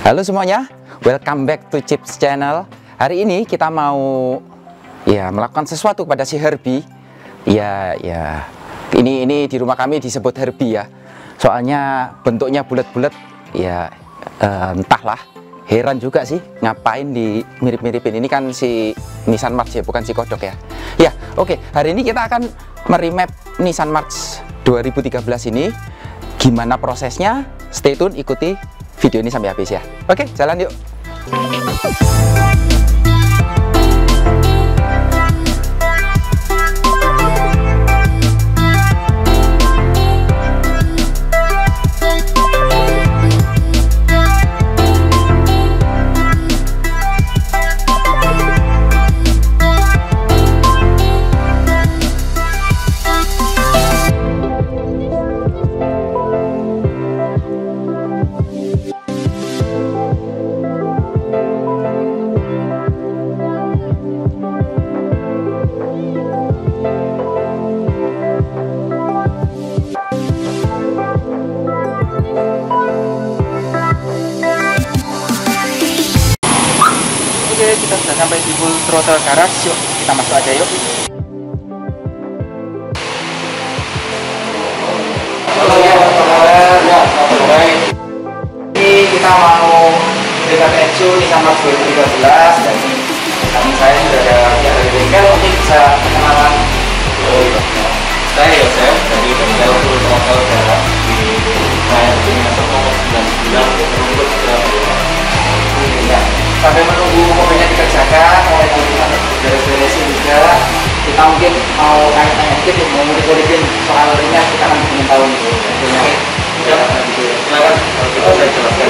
Halo semuanya, welcome back to Chips Channel. Hari ini kita mau melakukan sesuatu pada si Herbie. Ini di rumah kami disebut Herbie ya. Soalnya bentuknya bulat-bulat. Entahlah, heran juga sih ngapain di mirip-miripin. Ini kan si Nissan March ya, bukan si kodok ya. Oke, hari ini kita akan meremap Nissan March 2013 ini. Gimana prosesnya? Stay tune, ikuti video ini sampai habis ya. Oke, jalan yuk. Kita sudah sampai di Full Throttle Garage. Yuk kita masuk aja yuk. Halo ya, ini kita mau dekat ECU Nissan March 2013 dan kami saya sudah ada di bengkel. Mungkin bisa kenalan. Saya Yosef dari bengkel Full Throttle Garage di punya toko 99 untuk Surabaya. Sampai menunggu mobilnya dikerjakan, mulai beres-beresin juga. Kita mungkin mau tanya-tanya sedikit, mau ngulik-ngulikin soal remnya, kita akan ingin tahu nih. Silakan, kalau gitu saya jelaskan.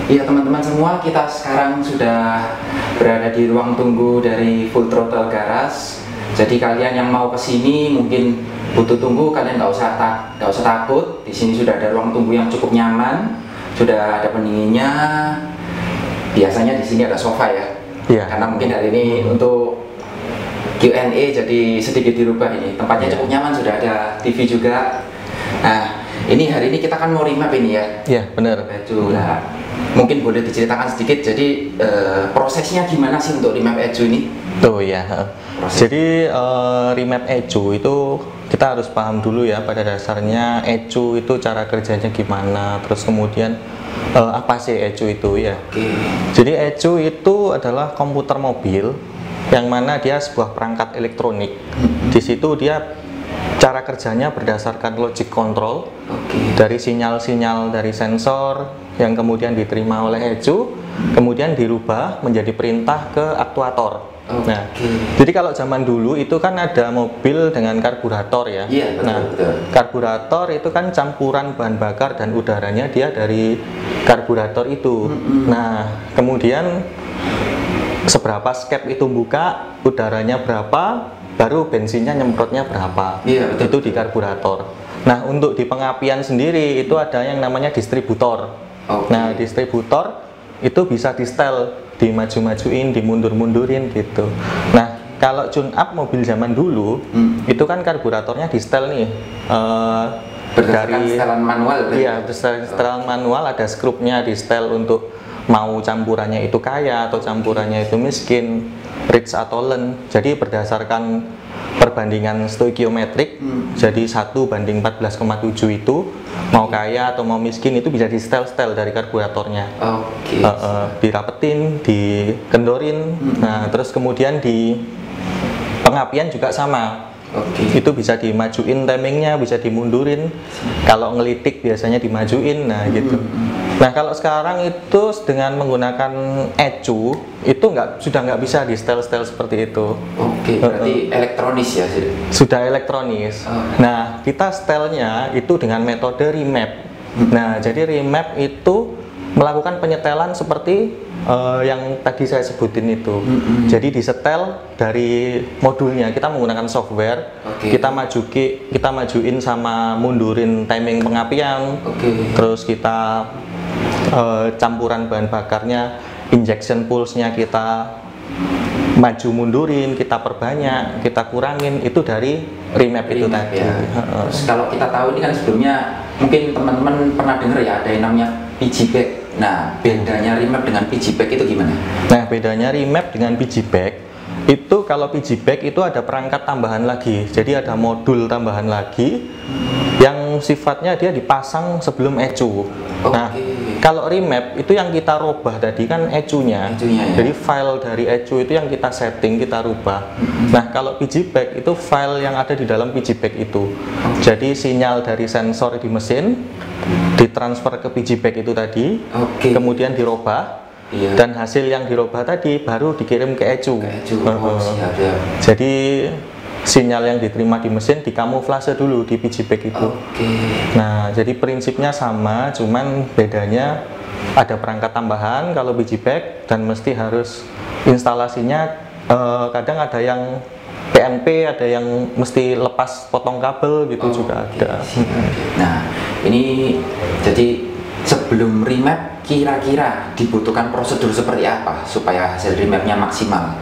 Iya teman-teman semua, kita sekarang sudah berada di ruang tunggu dari Full Throttle Garage. Jadi kalian yang mau kesini mungkin butuh tunggu, kalian nggak usah takut. Di sini sudah ada ruang tunggu yang cukup nyaman, sudah ada pendinginnya. Biasanya di sini ada sofa ya. Iya. Karena mungkin hari ini untuk Q&A jadi sedikit dirubah ini. Tempatnya cukup nyaman, sudah ada TV juga. Nah, ini hari ini kita kan mau remap ini ya. Iya, benar. Nah, mungkin boleh diceritakan sedikit, jadi prosesnya gimana sih untuk remap ECU ini? Tuh ya, jadi remap ECU itu kita harus paham dulu ya, pada dasarnya ECU itu cara kerjanya gimana, terus kemudian apa sih ECU itu ya. Jadi ECU itu adalah komputer mobil yang mana dia sebuah perangkat elektronik. Di situ dia cara kerjanya berdasarkan logic control dari sinyal-sinyal dari sensor yang kemudian diterima oleh ECU, kemudian dirubah menjadi perintah ke aktuator. Nah, jadi kalau zaman dulu itu kan ada mobil dengan karburator ya. Betul. Karburator itu kan campuran bahan bakar dan udaranya dia dari karburator itu. Nah, kemudian seberapa skep itu buka, udaranya berapa, baru bensinnya nyemprotnya berapa. Itu di karburator. Nah, untuk di pengapian sendiri itu ada yang namanya distributor. Nah, distributor itu bisa di setel, dimaju-majuin, dimundur-mundurin gitu. Nah, kalau tune up mobil zaman dulu itu kan karburatornya di setel nih. Berdasarkan setelan manual. Iya, berdasarkan setelan manual, ada skrupnya di setel untuk mau campurannya itu kaya atau campurannya itu miskin, rich atau lean. Jadi berdasarkan perbandingan stoikiometrik, jadi 1:14,7 itu mau kaya atau mau miskin itu bisa di setel dari karburatornya. Dirapetin, dikendorin. Nah, terus kemudian di pengapian juga sama. Itu bisa dimajuin timingnya, bisa dimundurin. Kalau ngelitik biasanya dimajuin, nah gitu. Nah, kalau sekarang itu dengan menggunakan ECU itu sudah nggak bisa di setel seperti itu. Berarti elektronis ya? Sudah elektronis. Nah, kita setelnya itu dengan metode remap. Nah, jadi remap itu melakukan penyetelan seperti yang tadi saya sebutin itu. Jadi disetel dari modulnya, kita menggunakan software, kita majuin sama mundurin timing pengapian, terus kita campuran bahan bakarnya injection pulse-nya kita maju mundurin, kita perbanyak, kita kurangin, itu dari remap itu tadi. Ya. Terus kalau kita tahu ini kan sebelumnya mungkin teman-teman pernah dengar ya ada yang namanya piggyback. Nah, bedanya remap dengan piggyback itu gimana? Nah, bedanya remap dengan piggyback itu, kalau piggyback itu ada perangkat tambahan lagi. Jadi ada modul tambahan lagi yang sifatnya dia dipasang sebelum ECU. Nah, kalau remap itu yang kita rubah tadi kan ECU-nya. Ya? Jadi file dari ECU itu yang kita setting, kita rubah. Nah, kalau piggyback itu file yang ada di dalam piggyback itu. Jadi sinyal dari sensor di mesin ditransfer ke piggyback itu tadi, kemudian dirubah. Dan hasil yang dirubah tadi baru dikirim ke ECU. Siap. Jadi sinyal yang diterima di mesin dikamuflase dulu di piggyback itu. Nah, jadi prinsipnya sama, cuman bedanya ada perangkat tambahan kalau piggyback, dan mesti harus instalasinya kadang ada yang PNP, ada yang mesti lepas potong kabel gitu juga ada. Nah, ini jadi sebelum remap kira-kira dibutuhkan prosedur seperti apa supaya hasil remapnya maksimal?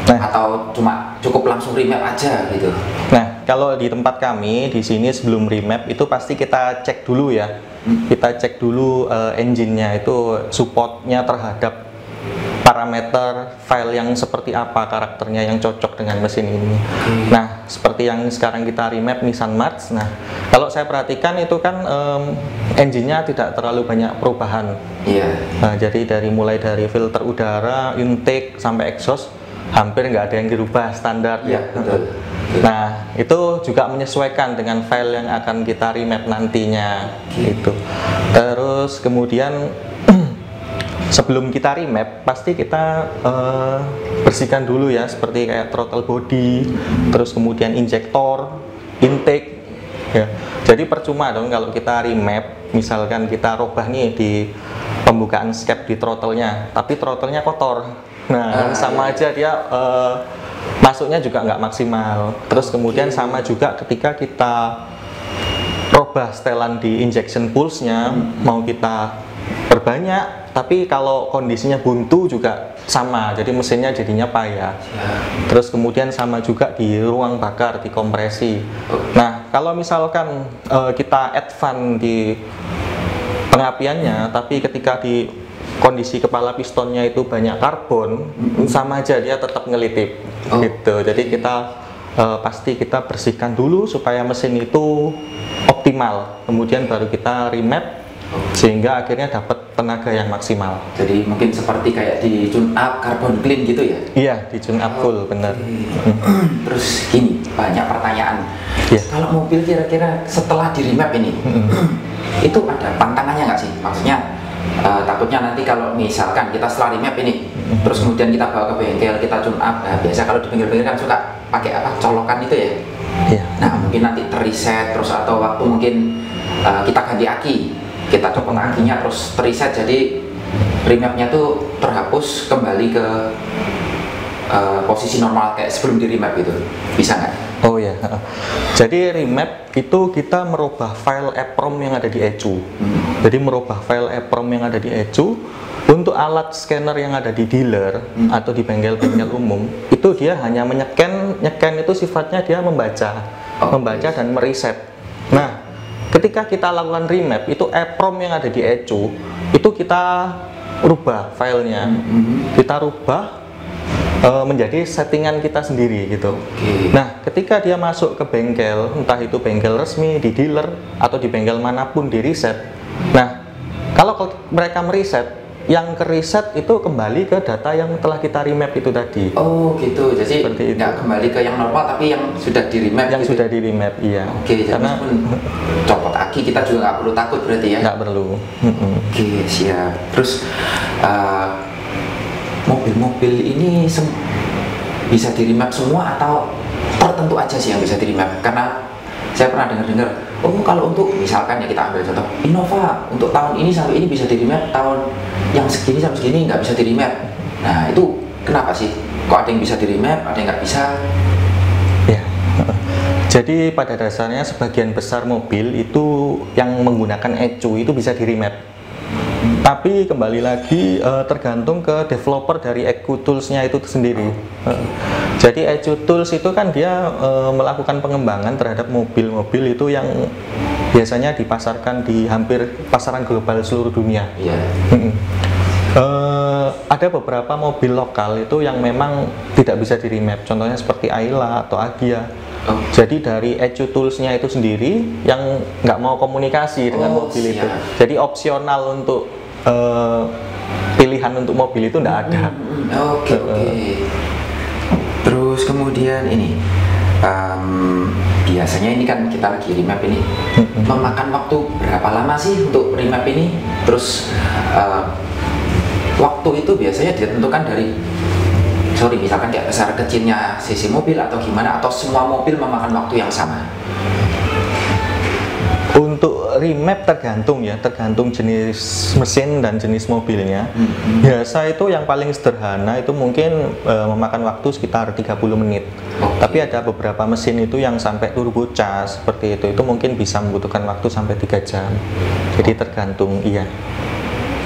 Atau cuma cukup langsung remap aja gitu? Nah, kalau di tempat kami di sini sebelum remap itu pasti kita cek dulu ya. Kita cek dulu engine-nya itu supportnya terhadap parameter file yang seperti apa, karakternya yang cocok dengan mesin ini. Nah, seperti yang sekarang kita remap Nissan March. Nah, kalau saya perhatikan itu kan engine-nya tidak terlalu banyak perubahan. Nah, jadi mulai dari filter udara, intake sampai exhaust hampir nggak ada yang dirubah, standar. Nah, itu juga menyesuaikan dengan file yang akan kita remap nantinya gitu. Terus kemudian sebelum kita remap pasti kita bersihkan dulu ya, seperti kayak throttle body, terus kemudian injektor, intake ya. Jadi percuma dong kalau kita remap, misalkan kita robah nih di pembukaan skep di throttle-nya, tapi throttle-nya kotor. Nah, sama aja dia masuknya juga nggak maksimal. Terus kemudian sama juga ketika kita robah setelan di injection pulse-nya, mau kita perbanyak, tapi kalau kondisinya buntu juga sama, jadi mesinnya jadinya payah. Terus kemudian sama juga di ruang bakar, di kompresi. Nah, kalau misalkan kita advance di pengapiannya, tapi ketika di kondisi kepala pistonnya itu banyak karbon, sama aja dia tetap ngelitip gitu. Jadi kita pasti kita bersihkan dulu supaya mesin itu optimal, kemudian baru kita remap sehingga akhirnya dapat tenaga yang maksimal. Jadi mungkin seperti kayak di tune up carbon clean gitu ya? Iya, di tune up full, bener. Terus gini, banyak pertanyaan. Kalau mobil kira-kira setelah di remap ini, itu ada pantangannya nggak sih? Maksudnya takutnya nanti kalau misalkan kita setelah remap ini, terus kemudian kita bawa ke bengkel, kita tune up. Nah, biasa kalau di bengkel-bengkel kan suka pakai apa, colokan itu ya? Nah, mungkin nanti terreset terus, atau waktu mungkin kita ganti aki, kita copot akinya terus terreset, jadi remapnya tuh terhapus kembali ke posisi normal kayak sebelum di remap itu, bisa nggak? Oh ya, jadi remap itu kita merubah file EPROM yang ada di ECU. Jadi merubah file EPROM yang ada di ECU untuk alat scanner yang ada di dealer atau di bengkel-bengkel umum, itu dia hanya nyeken itu sifatnya dia membaca dan mereset. Nah, ketika kita lakukan remap itu EPROM yang ada di ECU itu kita rubah filenya, kita rubah menjadi settingan kita sendiri gitu. Nah, ketika dia masuk ke bengkel, entah itu bengkel resmi, di dealer atau di bengkel manapun di reset. Nah, kalau mereka mereset, yang ke reset itu kembali ke data yang telah kita remap itu tadi. Oh gitu, jadi nggak kembali ke yang normal tapi yang sudah di remap. Yang sudah di remap, iya. Karena copot aki kita juga nggak perlu takut berarti ya? Nggak perlu. Siap. Terus mobil-mobil ini bisa di remap semua atau tertentu aja sih yang bisa di remap? Karena saya pernah dengar-dengar, kalau untuk misalkan ya kita ambil contoh Innova, untuk tahun ini sampai ini bisa di remap, tahun yang segini sampai segini nggak bisa di remap. Nah, itu kenapa sih? Kok ada yang bisa di remap, ada yang nggak bisa? Ya. Jadi pada dasarnya sebagian besar mobil itu yang menggunakan ECU itu bisa di remap. Tapi kembali lagi tergantung ke developer dari ECU Tools-nya itu sendiri. Jadi ECU Tools itu kan dia melakukan pengembangan terhadap mobil-mobil itu yang biasanya dipasarkan di hampir pasaran global seluruh dunia. Iya. Ada beberapa mobil lokal itu yang memang tidak bisa di remap, contohnya seperti Ayla atau Agia. Jadi dari ECU Tools-nya itu sendiri yang nggak mau komunikasi dengan mobil itu. Jadi opsional untuk pilihan untuk mobil itu nggak ada. Oke. Terus kemudian ini biasanya ini kan kita lagi remap ini memakan waktu berapa lama sih untuk remap ini? Terus waktu itu biasanya ditentukan dari misalkan kayak besar kecilnya sisi mobil atau gimana, atau semua mobil memakan waktu yang sama? Untuk remap tergantung jenis mesin dan jenis mobilnya. Biasa itu yang paling sederhana itu mungkin memakan waktu sekitar 30 menit. Tapi ada beberapa mesin itu yang sampai turbo charge seperti itu mungkin bisa membutuhkan waktu sampai 3 jam. Jadi tergantung, iya.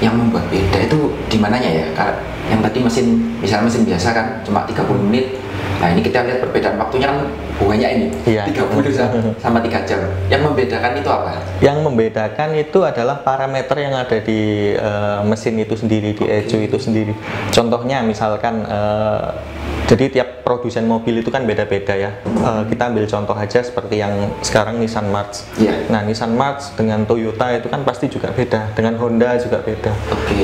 Yang membuat beda itu di mananya ya? Karena yang tadi misalnya mesin biasa kan cuma 30 menit. Nah ini kita lihat perbedaan waktunya kan banyak ini, iya. 30 sama 3 jam. Yang membedakan itu apa? Yang membedakan itu adalah parameter yang ada di mesin itu sendiri, di ECU itu sendiri. Contohnya misalkan jadi tiap produsen mobil itu kan beda-beda ya. Kita ambil contoh aja seperti yang sekarang Nissan March. Nah Nissan March dengan Toyota itu kan pasti juga beda, dengan Honda juga beda.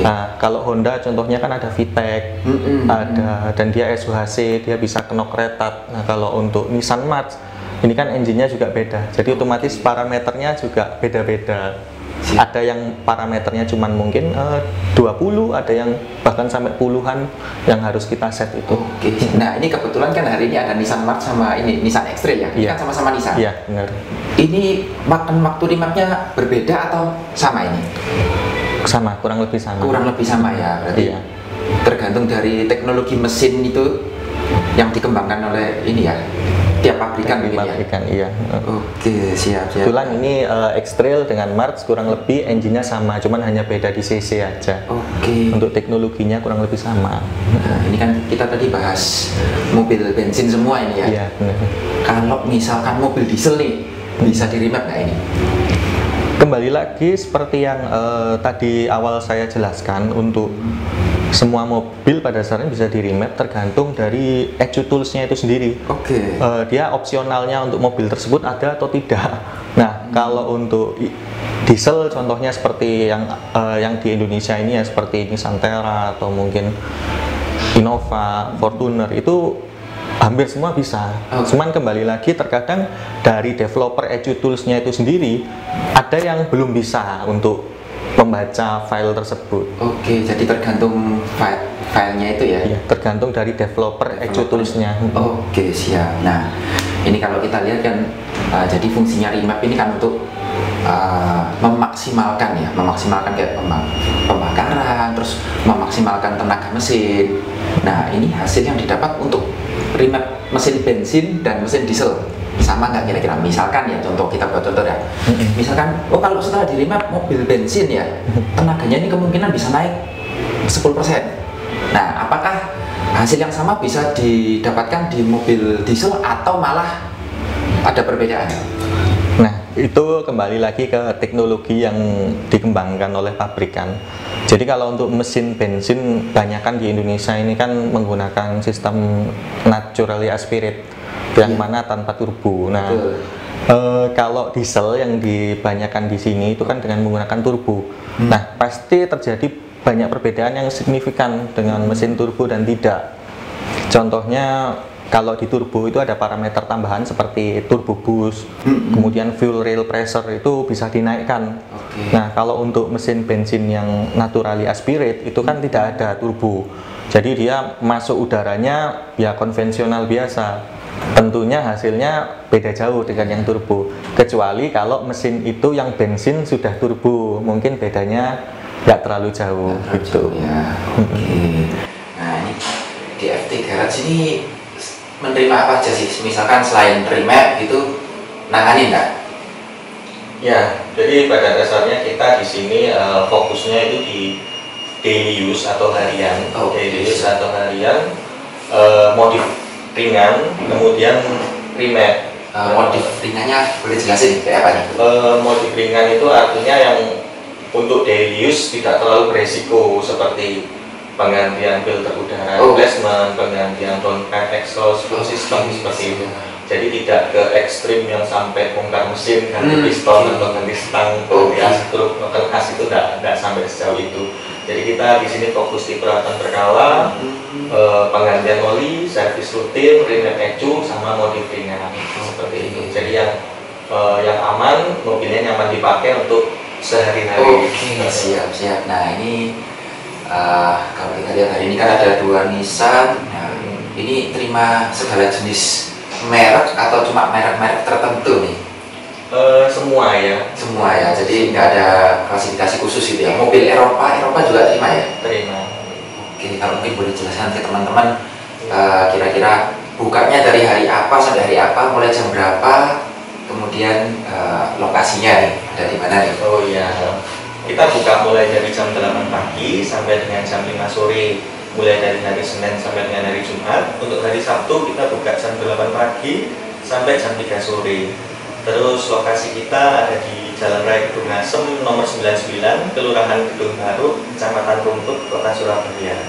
Nah kalau Honda contohnya kan ada VTEC, ada, dan dia SUHC, dia bisa knock retard. Nah kalau untuk Nissan March ini kan engine-nya juga beda, jadi otomatis parameternya juga beda-beda. Ada yang parameternya cuman mungkin 20, ada yang bahkan sampai puluhan yang harus kita set itu. Nah ini kebetulan kan hari ini ada Nissan March sama ini Nissan X-Trail ya, kan sama-sama Nissan. Iya, benar. Ini makan waktu remapnya berbeda atau sama ini? Sama, kurang lebih sama. Kurang lebih sama ya, berarti tergantung dari teknologi mesin itu yang dikembangkan oleh ini ya, tiap pabrikan iya. Oke, siap. Kebetulan ini X-Trail dengan March kurang lebih engine-nya sama, cuman hanya beda di cc aja. Untuk teknologinya kurang lebih sama. Nah, ini kan kita tadi bahas mobil bensin semua ini ya. Iya, benar. Kalau misalkan mobil diesel nih, bisa di-remap nggak ini? Kembali lagi seperti yang tadi awal saya jelaskan, untuk semua mobil pada dasarnya bisa di remap tergantung dari ECU Tools-nya itu sendiri. Dia opsionalnya untuk mobil tersebut ada atau tidak. Nah kalau untuk diesel contohnya seperti yang di Indonesia ini ya, seperti Nissan Terra atau mungkin Innova, Fortuner, itu hampir semua bisa. Cuman kembali lagi terkadang dari developer ECU Tools-nya itu sendiri ada yang belum bisa untuk membaca file tersebut. Jadi tergantung filenya itu ya? Iya, tergantung dari developer ECU Tools-nya. Siap. Nah, ini kalau kita lihat kan, jadi fungsinya remap ini kan untuk memaksimalkan kayak pembakaran, terus memaksimalkan tenaga mesin. Nah, ini hasil yang didapat untuk remap mesin bensin dan mesin diesel sama nggak kira-kira? Misalkan ya, kita buat contoh ya. Misalkan, kalau setelah di remap mobil bensin ya, tenaganya ini kemungkinan bisa naik 10%. Nah, apakah hasil yang sama bisa didapatkan di mobil diesel atau malah ada perbedaan? Nah, itu kembali lagi ke teknologi yang dikembangkan oleh pabrikan. Jadi kalau untuk mesin bensin, banyakan di Indonesia ini kan menggunakan sistem naturally aspirate, yang mana tanpa turbo. Nah, kalau diesel yang dibanyakan di sini itu kan dengan menggunakan turbo. Nah, pasti terjadi banyak perbedaan yang signifikan dengan mesin turbo dan tidak. Contohnya kalau di turbo itu ada parameter tambahan seperti turbo boost, kemudian fuel rail pressure itu bisa dinaikkan. Nah, kalau untuk mesin bensin yang naturally aspirate itu kan tidak ada turbo. Jadi dia masuk udaranya ya konvensional biasa. Tentunya hasilnya beda jauh dengan yang turbo, kecuali kalau mesin itu yang bensin sudah turbo, mungkin bedanya nggak terlalu jauh gitu. Nah, ini di FT Garage ini menerima apa aja sih? Misalkan selain remap gitu, nangani nggak? Ya, Jadi pada dasarnya kita di sini fokusnya itu di daily use atau harian, modif ringan, kemudian remap. Modif ringannya boleh jelasin kayak apa nih? Modif ringan itu artinya yang untuk daily use tidak terlalu beresiko, seperti penggantian filter udara, replacement, penggantian downpipe, exhaust, full system seperti itu. Jadi tidak ke ekstrim yang sampai bongkar mesin, ganti piston atau ganti stang, ganti astruk, as itu tidak sampai sejauh itu. Jadi kita di sini fokus di perawatan berkala, penggantian oli, servis rutin, remap ecu, sama modif ringan seperti itu. Jadi yang aman, mobilnya nyaman dipakai untuk sehari-hari. Siap. Nah ini kalau kita lihat hari ini kan ada 2 Nissan. Nah, ini terima segala jenis merek atau cuma merek-merek tertentu nih? Semua ya. Jadi nggak ada klasifikasi khusus gitu ya. Mobil Eropa juga terima ya? Terima. Oke, kalau mungkin boleh jelaskan ke teman-teman kira-kira bukanya dari hari apa sampai hari apa, mulai jam berapa, kemudian lokasinya nih ada di mana nih? Oh iya, kita buka mulai dari jam 8 pagi sampai dengan jam 5 sore, mulai dari hari Senin sampai dengan hari Jumat. Untuk hari Sabtu kita buka jam 8 pagi sampai jam 3 sore. Terus lokasi kita ada di Jalan Raya Gedung Ngasem nomor 99, Kelurahan Gedung Baru, Kecamatan Rumput, Kota Surabaya.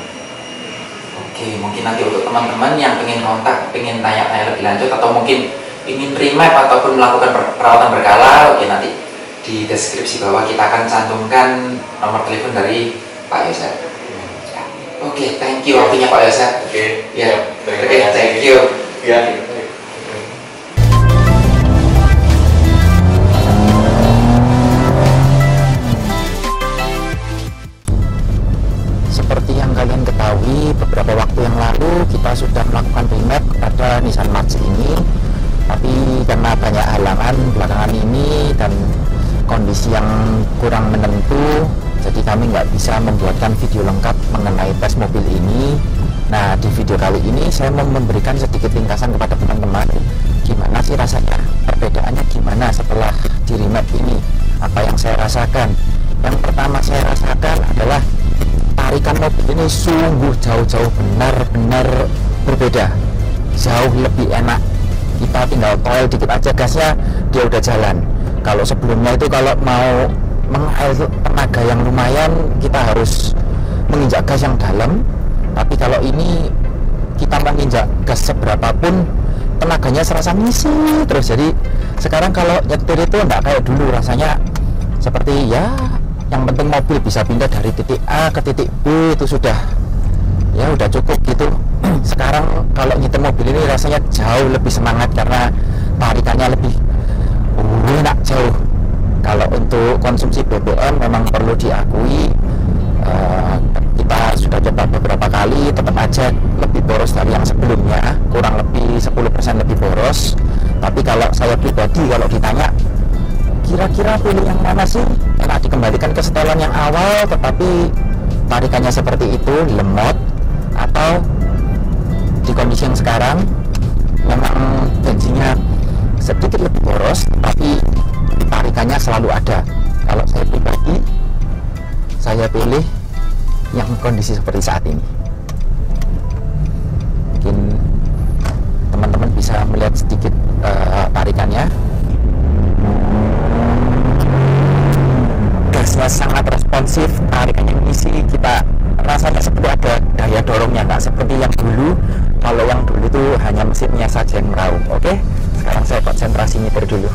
Oke, mungkin nanti untuk teman-teman yang pengen kontak, pengen tanya-tanya lebih lanjut, atau mungkin ingin remap ataupun melakukan perawatan berkala, oke, nanti di deskripsi bawah kita akan cantumkan nomor telepon dari Pak Yosef. Oke, thank you waktunya Pak Yosef. Oke, thank you. Ya. Seperti yang kalian ketahui, beberapa waktu yang lalu kita sudah melakukan remap kepada Nissan March ini, tapi karena banyak halangan belakangan ini dan kondisi yang kurang menentu, jadi kami nggak bisa membuatkan video lengkap mengenai tes mobil ini. Nah, di video kali ini saya mau memberikan sedikit ringkasan kepada teman-teman gimana sih rasanya, perbedaannya gimana setelah di remap ini, apa yang saya rasakan. Yang pertama saya rasakan adalah tarikan mobil ini sungguh jauh-jauh benar-benar berbeda, jauh lebih enak. Kita tinggal toel dikit aja gasnya, dia udah jalan. Kalau sebelumnya itu kalau mau mengalir tenaga yang lumayan, kita harus menginjak gas yang dalam. Tapi kalau ini kita menginjak gas seberapapun, tenaganya serasa ngisi terus. Jadi sekarang kalau nyetir itu enggak kayak dulu, rasanya seperti ya yang penting mobil bisa pindah dari titik A ke titik B, itu sudah ya udah cukup gitu. Sekarang kalau nyetir mobil ini rasanya jauh lebih semangat karena tarikannya lebih enak jauh. Kalau untuk konsumsi BBM memang perlu diakui, kita sudah coba beberapa kali, tetap aja lebih boros dari yang sebelumnya, kurang lebih 10% lebih boros. Tapi kalau saya pribadi, kalau ditanya kira-kira pilih yang mana sih, enak dikembalikan ke setelan yang awal tetapi tarikannya seperti itu, lemot, atau di kondisi yang sekarang memang bensinnya sedikit lebih boros tapi tarikannya selalu ada. Kalau saya pribadi, saya pilih yang kondisi seperti saat ini. Mungkin teman-teman bisa melihat sedikit tarikannya. Gasnya sangat responsif, tarikannya ngisi, kita rasanya seperti ada daya dorongnya, nggak seperti yang dulu. Kalau yang dulu itu hanya mesinnya saja yang meraung. Oke, sekarang saya konsentrasi nyetir dulu.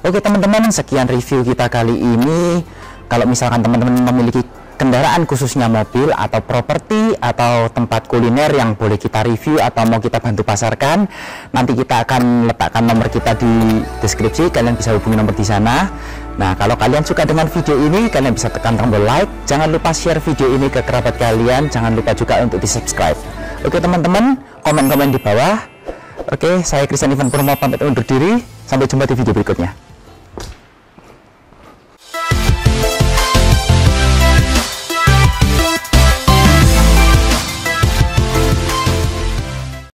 Oke teman-teman, sekian review kita kali ini. Kalau misalkan teman-teman memiliki kendaraan khususnya mobil atau properti atau tempat kuliner yang boleh kita review atau mau kita bantu pasarkan, nanti kita akan letakkan nomor kita di deskripsi, kalian bisa hubungi nomor di sana. Nah, kalau kalian suka dengan video ini, kalian bisa tekan tombol like, jangan lupa share video ini ke kerabat kalian, jangan lupa juga untuk di subscribe. Oke teman-teman, komen-komen di bawah. Oke, saya Christian Ivan Purnomo pamit undur diri, sampai jumpa di video berikutnya.